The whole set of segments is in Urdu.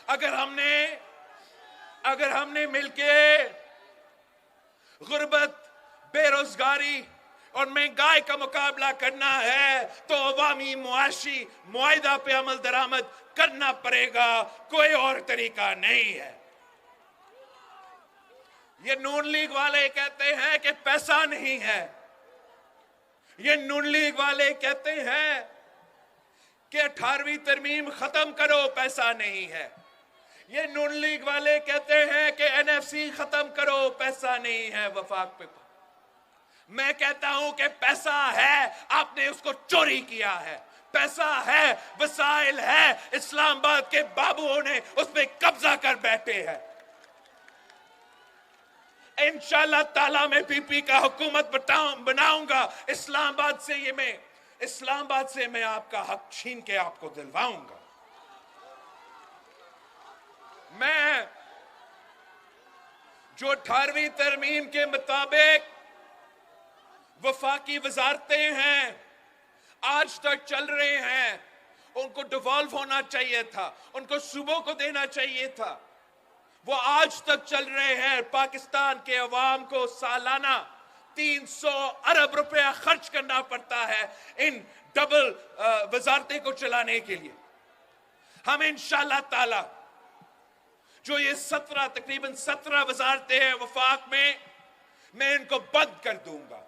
اگر ہم نے مل کے غربت، بے روزگاری اور مہنگائی کا مقابلہ کرنا ہے تو عوامی معاشی معاہدہ پہ عمل درآمد کرنا پڑے گا، کوئی اور طریقہ نہیں ہے۔ یہ نون لیگ والے کہتے ہیں کہ پیسہ نہیں ہے، یہ نون لیگ والے کہتے ہیں کہ 18ویں ترمیم ختم کرو، پیسہ نہیں ہے، یہ نون لیگ والے کہتے ہیں کہ NFC ختم کرو، پیسہ نہیں ہے وفاق پہ۔ میں کہتا ہوں کہ پیسہ ہے، آپ نے اس کو چوری کیا ہے، پیسہ ہے، وسائل ہے، اسلام آباد کے بابوؤں نے اس پہ قبضہ کر بیٹھے ہیں۔ انشاءاللہ تعالیٰ میں پی پی کا حکومت بناؤں گا، اسلام آباد سے میں آپ کا حق چھین کے آپ کو دلواؤں گا۔ میں جو 18ویں ترمیم کے مطابق وفاقی وزارتیں ہیں آج تک چل رہے ہیں، ان کو ڈیوالو ہونا چاہیے تھا، ان کو صوبوں کو دینا چاہیے تھا، وہ آج تک چل رہے ہیں۔ پاکستان کے عوام کو سالانہ 300 ارب روپیہ خرچ کرنا پڑتا ہے ان ڈبل وزارتیں کو چلانے کے لیے۔ ہم انشاءاللہ تعالی جو یہ تقریباً 17 وزارتیں ہیں وفاق میں ان کو بند کر دوں گا۔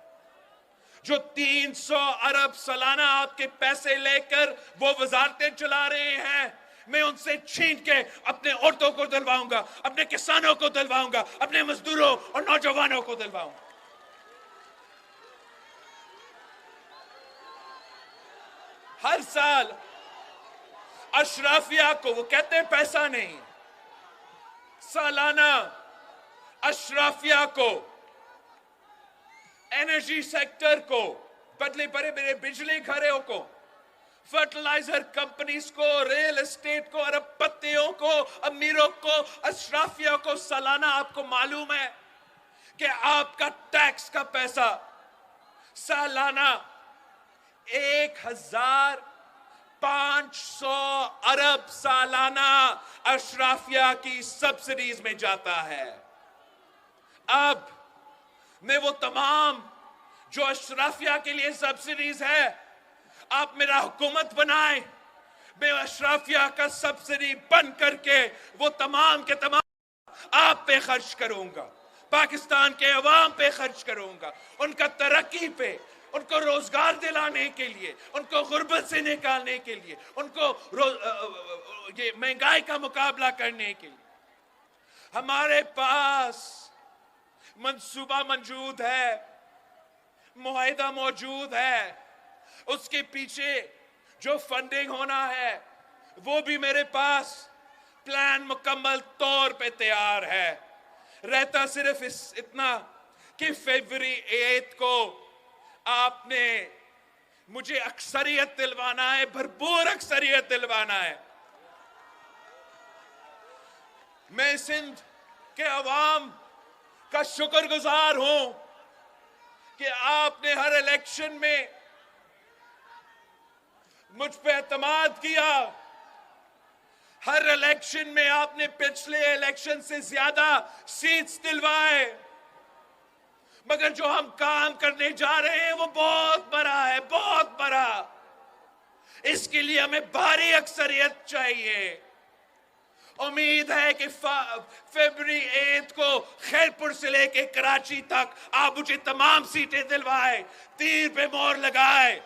جو 300 ارب سالانہ آپ کے پیسے لے کر وہ وزارتیں چلا رہے ہیں، میں ان سے چھین کے اپنے عورتوں کو دلواؤں گا، اپنے کسانوں کو دلواؤں گا، اپنے مزدوروں اور نوجوانوں کو دلواؤں گا۔ ہر سال اشرافیہ کو، وہ کہتے ہیں پیسہ نہیں، سالانہ اشرافیہ کو، انرجی سیکٹر کو، بڑے بڑے بجلی گھروں کو، فرٹیلائزر کمپنیز کو، ریل اسٹیٹ کو، ارب پتیوں کو، امیروں کو، اشرافیہ کو سالانہ آپ کو معلوم ہے کہ آپ کا ٹیکس کا پیسہ سالانہ 1500 ارب سالانہ اشرافیہ کی سبسڈیز میں جاتا ہے۔ اب میں وہ تمام جو اشرافیہ کے لیے سبسڈیز ہے، آپ میرا حکومت بنائیں، میں اشرافیہ کا سبسڈی بند کر کے وہ تمام کے تمام آپ پہ خرچ کروں گا، پاکستان کے عوام پہ خرچ کروں گا، ان کا ترقی پہ، ان کو روزگار دلانے کے لیے، ان کو غربت سے نکالنے کے لیے، ان کو یہ مہنگائی کا مقابلہ کرنے کے لیے۔ ہمارے پاس منصوبہ موجود ہے، معاہدہ موجود ہے، اس کے پیچھے جو فنڈنگ ہونا ہے وہ بھی میرے پاس پلان مکمل طور پہ تیار ہے۔ رہتا صرف اتنا کہ فیبری 8 کو آپ نے مجھے اکثریت دلوانا ہے، بھرپور اکثریت دلوانا ہے۔ میں سندھ کے عوام کا شکر گزار ہوں کہ آپ نے ہر الیکشن میں مجھ پہ اعتماد کیا، ہر الیکشن میں آپ نے پچھلے الیکشن سے زیادہ سیٹس دلوائے، مگر جو ہم کام کرنے جا رہے ہیں وہ بہت بڑا ہے، بہت بڑا۔ اس کے لیے ہمیں بھاری اکثریت چاہیے۔ امید ہے کہ فیبری 8 کو خیرپور سے لے کے کراچی تک آپ مجھے تمام سیٹیں دلوائے، تیر پہ مہر لگائے،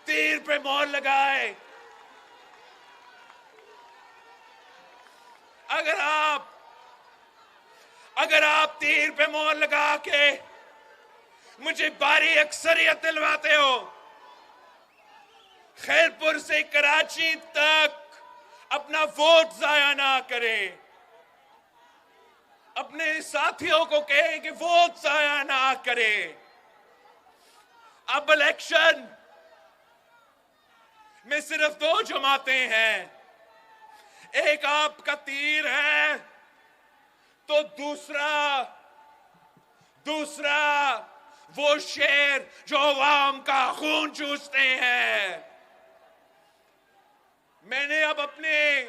تیر پہ مہر لگائے۔ اگر آپ تیر پہ مہر لگا کے مجھے بھاری اکثریت دلواتے ہو، خیرپور سے کراچی تک اپنا ووٹ ضائع نہ کرے، اپنے ساتھیوں کو کہے کہ ووٹ ضائع نہ کرے۔ اب الیکشن میں صرف 2 جماعتیں ہیں، ایک آپ کا تیر ہے تو دوسرا وہ شیر جو عوام کا خون چوستے ہیں۔ میں نے اب اپنے